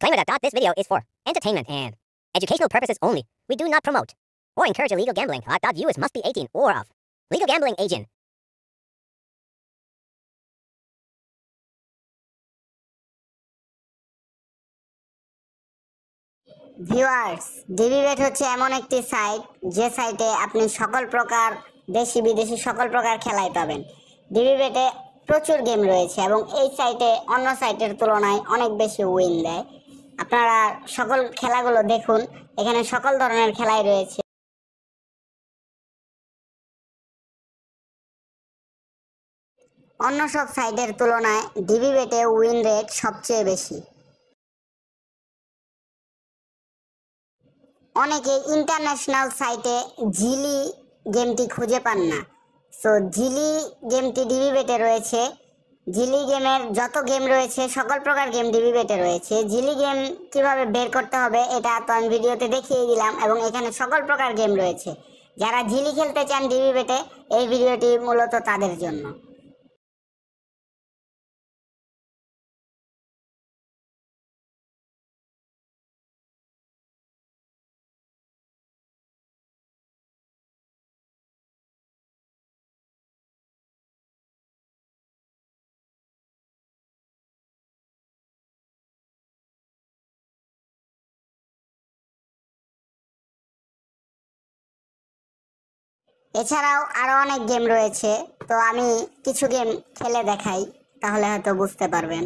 Disclaimer that this video is for entertainment and educational purposes only. We do not promote or encourage illegal gambling. Viewers must be 18 or of legal gambling agent. Viewers, debate হচ্ছে এমন একটি site যে সাইটে আপনি সকল প্রকার দেশি বিদেশি সকল প্রকার খেলাই পাবেন। ডিবিবেটে প্রচুর গেম রয়েছে এবং এই সাইটে অন্য সাইটের তুলনায় অনেক বেশি উইন দেয়। আপনারা সকল খেলাগুলো দেখুন, এখানে সকল ধরনের খেলাই রয়েছে। অন্য সব সাইটের তুলনায় ডিবিবেটে উইন রেট সবচেয়ে বেশি। অনেকে ইন্টারন্যাশনাল সাইটে জিলি গেমটি খুঁজে পান না, সো জিলি গেমটি ডিবিবেটে রয়েছে। জিলি গেমের যত গেম রয়েছে সকল প্রকার গেম ডিবিবেটে রয়েছে। জিলি গেম কিভাবে বের করতে হবে এটা তো আমি ভিডিওতে দেখিয়ে দিলাম এবং এখানে সকল প্রকার গেম রয়েছে। যারা জিলি খেলতে চান ডিবিবেটে, এই ভিডিওটি মূলত তাদের জন্য। এছাড়াও আরো অনেক গেম রয়েছে, তো আমি কিছু গেম খেলে দেখাই, তাহলে হয়তো বুঝতে পারবেন।